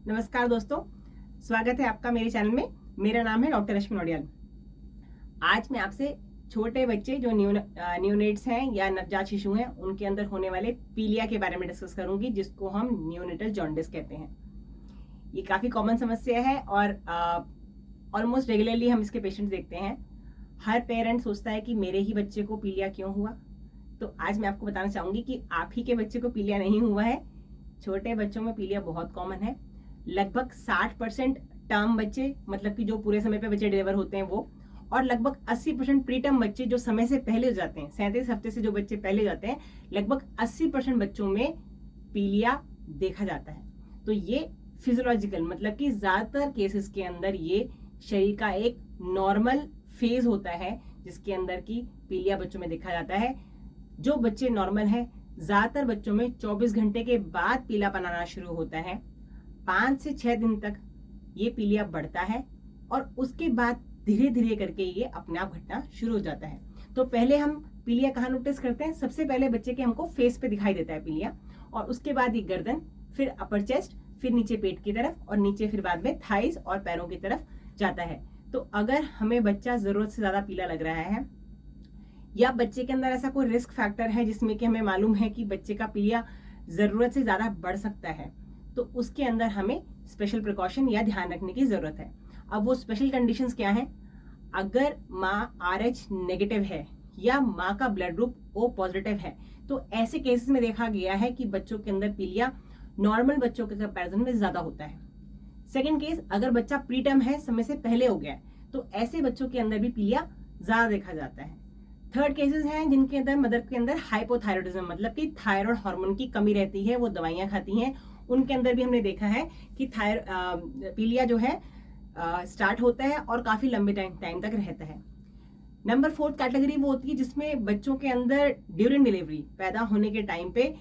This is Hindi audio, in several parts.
नमस्कार दोस्तों, स्वागत है आपका मेरे चैनल में। मेरा नाम है डॉक्टर रश्मि नोडियाल। आज मैं आपसे छोटे बच्चे जो न्यूनेट्स हैं या नवजात शिशु हैं उनके अंदर होने वाले पीलिया के बारे में डिस्कस करूंगी, जिसको हम न्यूनेटल जॉन्डिस कहते हैं। ये काफ़ी कॉमन समस्या है और ऑलमोस्ट रेगुलरली हम इसके पेशेंट्स देखते हैं। हर पेरेंट सोचता है कि मेरे ही बच्चे को पीलिया क्यों हुआ। तो आज मैं आपको बताना चाहूंगी कि आप ही के बच्चे को पीलिया नहीं हुआ है। छोटे बच्चों में पीलिया बहुत कॉमन है। लगभग 60% टर्म बच्चे, मतलब कि जो पूरे समय पे बच्चे डिलीवर होते हैं वो, और लगभग 80% प्री टर्म बच्चे जो समय से पहले हो जाते हैं, 37 हफ्ते से जो बच्चे पहले हो जाते हैं, लगभग 80% बच्चों में पीलिया देखा जाता है। तो ये फिजियोलॉजिकल, मतलब कि ज्यादातर केसेस के अंदर ये शरीर का एक नॉर्मल फेज होता है जिसके अंदर की पीलिया बच्चों में देखा जाता है। जो बच्चे नॉर्मल है, ज्यादातर बच्चों में 24 घंटे के बाद पीलापन आना शुरू होता है। 5 से 6 दिन तक ये पीलिया बढ़ता है और उसके बाद धीरे धीरे करके ये अपने आप घटना शुरू हो जाता है। तो पहले हम पीलिया कहाँ नोटिस करते हैं? सबसे पहले बच्चे के हमको फेस पे दिखाई देता है पीलिया, और उसके बाद ये गर्दन, फिर अपर चेस्ट, फिर नीचे पेट की तरफ, और नीचे फिर बाद में थाइस और पैरों की तरफ जाता है। तो अगर हमें बच्चा जरूरत से ज्यादा पीला लग रहा है या बच्चे के अंदर ऐसा कोई रिस्क फैक्टर है जिसमें कि हमें मालूम है कि बच्चे का पीलिया जरूरत से ज्यादा बढ़ सकता है, तो उसके अंदर हमें स्पेशल प्रिकॉशन या ध्यान रखने की जरूरत है। अब वो स्पेशल कंडीशंस क्या हैं? अगर माँ RH नेगेटिव है या माँ का ब्लड ग्रुप O पॉजिटिव है, तो ऐसे केसेस में देखा गया है कि बच्चों के अंदर पीलिया नॉर्मल बच्चों के कंपैरिजन में ज्यादा होता है। सेकेंड केस, अगर बच्चा प्रीटर्म है, समय से पहले हो गया है, तो ऐसे बच्चों के अंदर भी पीलिया ज्यादा देखा जाता है। थर्ड केसेस हैं जिनके अंदर मदर के अंदर हाइपोथायरॉइडिज्म, मतलब कि थायराइड हार्मोन की कमी रहती है, वो दवाइयां खाती हैं, उनके अंदर भी हमने देखा है कि पीलिया जो है स्टार्ट होता है और काफी लंबे टाइम तक रहता है। नंबर 4th कैटेगरी वो होती है जिसमें बच्चों के अंदर ड्यूरिंग डिलीवरी, पैदा होने के टाइम पे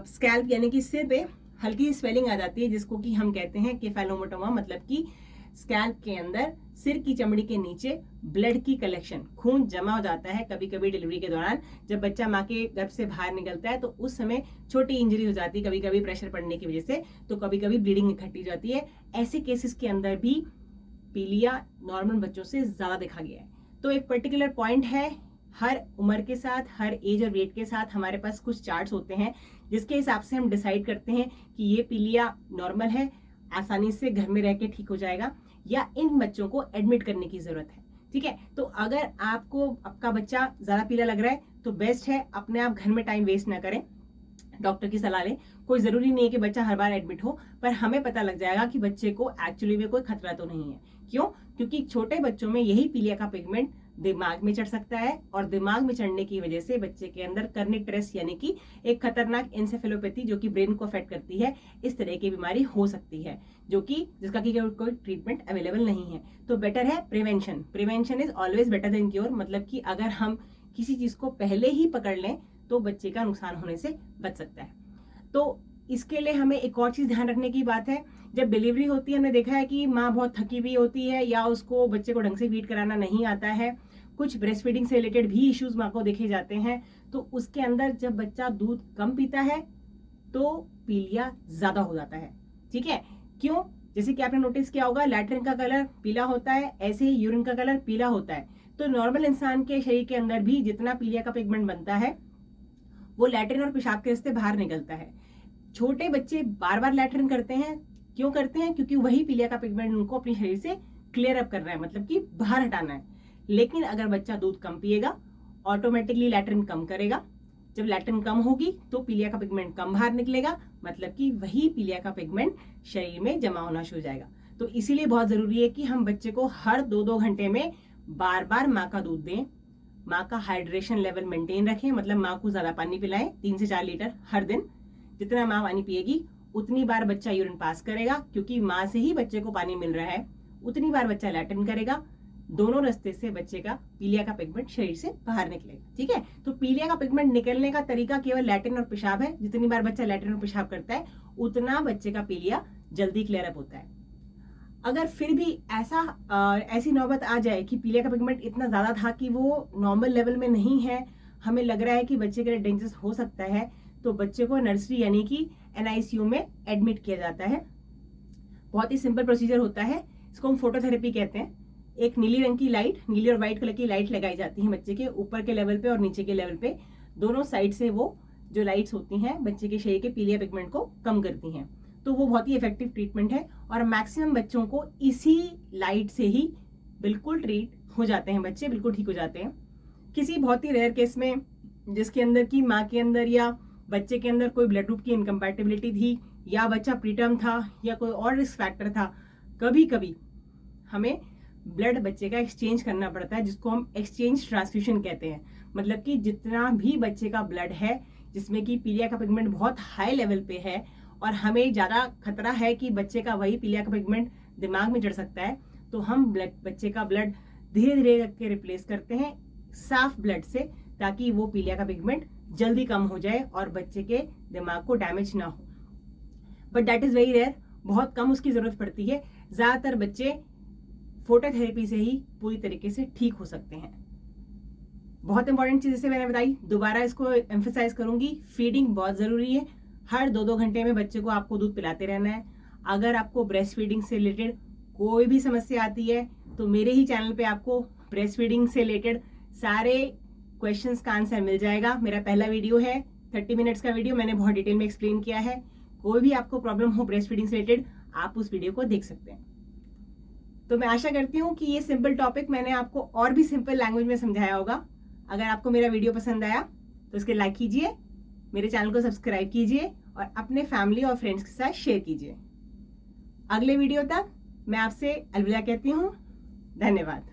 स्कैल्प यानी कि सिर पे हल्की स्वेलिंग आ जाती है, जिसको कि हम कहते हैं केफेलोमेटोमा, मतलब कि स्कैल्प के अंदर सिर की चमड़ी के नीचे ब्लड की कलेक्शन, खून जमा हो जाता है। कभी कभी डिलीवरी के दौरान जब बच्चा माँ के गर्भ से बाहर निकलता है तो उस समय छोटी इंजरी हो जाती है, कभी कभी प्रेशर पड़ने की वजह से, तो कभी कभी ब्लीडिंग इकट्ठी हो जाती है। ऐसे केसेस के अंदर भी पीलिया नॉर्मल बच्चों से ज्यादा देखा गया है। तो एक पर्टिकुलर पॉइंट है, हर उम्र के साथ, हर एज और वेट के साथ हमारे पास कुछ चार्ट्स होते हैं जिसके हिसाब से हम डिसाइड करते हैं कि ये पीलिया नॉर्मल है, आसानी से घर में रह के ठीक हो जाएगा, या इन बच्चों को एडमिट करने की जरूरत है। ठीक है, तो अगर आपको आपका बच्चा ज्यादा पीला लग रहा है तो बेस्ट है अपने आप घर में टाइम वेस्ट ना करें, डॉक्टर की सलाह लें। कोई जरूरी नहीं है कि बच्चा हर बार एडमिट हो, पर हमें पता लग जाएगा कि बच्चे को एक्चुअली में कोई खतरा तो नहीं है। क्यों? क्योंकि छोटे बच्चों में यही पीलिया का पिगमेंट दिमाग में चढ़ सकता है, और दिमाग में चढ़ने की वजह से बच्चे के अंदर कर्निक यानी कि एक खतरनाक एंसेफेलोपैथी जो कि ब्रेन को अफेक्ट करती है, इस तरह की बीमारी हो सकती है, जो कि जिसका कि कोई ट्रीटमेंट अवेलेबल नहीं है। तो बेटर है prevention. Prevention is always better than cure, मतलब कि अगर हम किसी चीज को पहले ही पकड़ लें तो बच्चे का नुकसान होने से बच सकता है। तो इसके लिए हमें एक और चीज ध्यान रखने की बात है, जब डिलीवरी होती है हमने देखा है कि माँ बहुत थकी हुई होती है या उसको बच्चे को ढंग से फीड कराना नहीं आता है, कुछ ब्रेस्ट फीडिंग से रिलेटेड भी इश्यूज माँ को देखे जाते हैं। तो उसके अंदर जब बच्चा दूध कम पीता है तो पीलिया ज्यादा हो जाता है। ठीक है, क्यों? जैसे कि आपने नोटिस किया होगा, लैट्रिन का कलर पीला होता है, ऐसे ही यूरिन का कलर पीला होता है। तो नॉर्मल इंसान के शरीर के अंदर भी जितना पीलिया का पिगमेंट बनता है वो लैट्रिन और पेशाब के रास्ते बाहर निकलता है। छोटे बच्चे बार बार लैट्रिन करते हैं, क्यों करते हैं? क्योंकि वही पीलिया का पिगमेंट उनको अपने शरीर से क्लियर अप कर रहा है, मतलब कि बाहर हटाना है। लेकिन अगर बच्चा दूध कम पिएगा, ऑटोमेटिकली लैट्रिन कम करेगा। जब लैट्रिन कम होगी तो पीलिया का पिगमेंट कम बाहर निकलेगा, मतलब कि वही पीलिया का पिगमेंट शरीर में जमा होना शुरू हो जाएगा। तो इसीलिए बहुत जरूरी है कि हम बच्चे को हर 2-2 घंटे में बार बार माँ का दूध दें, माँ का हाइड्रेशन लेवल मेंटेन रखें, मतलब माँ को ज्यादा पानी पिलाएं, 3 से 4 लीटर हर दिन। जितना माँ पानी पिएगी उतनी बार बच्चा यूरिन पास करेगा, क्योंकि माँ से ही बच्चे को पानी मिल रहा है, उतनी बार बच्चा लैट्रिन करेगा। दोनों रास्ते से बच्चे का पीलिया का पिगमेंट शरीर से बाहर निकलेगा। ठीक है, तो पीलिया का पिगमेंट निकलने का तरीका केवल लैट्रिन और पेशाब है। जितनी बार बच्चा लैट्रिन और पेशाब करता है उतना बच्चे का पीलिया जल्दी क्लियर अप होता है। अगर फिर भी ऐसी नौबत आ जाए कि पीलिया का पिगमेंट इतना ज्यादा था कि वो नॉर्मल लेवल में नहीं है, हमें लग रहा है कि बच्चे के लिए डेंजरस हो सकता है, तो बच्चे को नर्सरी यानी कि NICU में एडमिट किया जाता है। बहुत ही सिंपल प्रोसीजर होता है, इसको हम फोटोथेरेपी कहते हैं। एक नीली रंग की लाइट, नीली और व्हाइट कलर की लाइट लगाई जाती है बच्चे के ऊपर के लेवल पे और नीचे के लेवल पे, दोनों साइड से वो जो लाइट्स होती हैं बच्चे के शरीर के पीलिया पिगमेंट को कम करती हैं। तो वो बहुत ही इफेक्टिव ट्रीटमेंट है और मैक्सिमम बच्चों को इसी लाइट से ही बिल्कुल ट्रीट हो जाते हैं, बच्चे बिल्कुल ठीक हो जाते हैं। किसी बहुत ही रेयर केस में जिसके अंदर की माँ के अंदर या बच्चे के अंदर कोई ब्लड ग्रुप की इनकम्पैटिबिलिटी थी या बच्चा प्रीटर्म था या कोई और रिस्क फैक्टर था, कभी कभी हमें ब्लड बच्चे का एक्सचेंज करना पड़ता है, जिसको हम एक्सचेंज ट्रांसफ्यूजन कहते हैं। मतलब कि जितना भी बच्चे का ब्लड है जिसमें कि पीलिया का पिगमेंट बहुत हाई लेवल पे है और हमें ज़्यादा खतरा है कि बच्चे का वही पीलिया का पिगमेंट दिमाग में चढ़ सकता है, तो हम बच्चे का ब्लड धीरे धीरे करके रिप्लेस करते हैं साफ ब्लड से, ताकि वो पीलिया का पिगमेंट जल्दी कम हो जाए और बच्चे के दिमाग को डैमेज ना हो। But that is very rare, बहुत कम उसकी जरूरत पड़ती है। ज्यादातर बच्चे फोटोथेरेपी से ही पूरी तरीके से ठीक हो सकते हैं। बहुत इंपॉर्टेंट चीज जैसे मैंने बताई, दोबारा इसको एम्फेसाइज करूंगी, फीडिंग बहुत जरूरी है। हर 2-2 घंटे में बच्चे को आपको दूध पिलाते रहना है। अगर आपको ब्रेस्ट फीडिंग से रिलेटेड कोई भी समस्या आती है तो मेरे ही चैनल पे आपको ब्रेस्ट फीडिंग से रिलेटेड सारे क्वेश्चंस का आंसर मिल जाएगा। मेरा पहला वीडियो है 30 मिनट्स का वीडियो, मैंने बहुत डिटेल में एक्सप्लेन किया है। कोई भी आपको प्रॉब्लम हो ब्रेस्ट फीडिंग से रिलेटेड, आप उस वीडियो को देख सकते हैं। तो मैं आशा करती हूँ कि ये सिंपल टॉपिक मैंने आपको और भी सिंपल लैंग्वेज में समझाया होगा। अगर आपको मेरा वीडियो पसंद आया तो इसके लाइक कीजिए, मेरे चैनल को सब्सक्राइब कीजिए और अपने फैमिली और फ्रेंड्स के साथ शेयर कीजिए। अगले वीडियो तक मैं आपसे अलविदा कहती हूँ। धन्यवाद।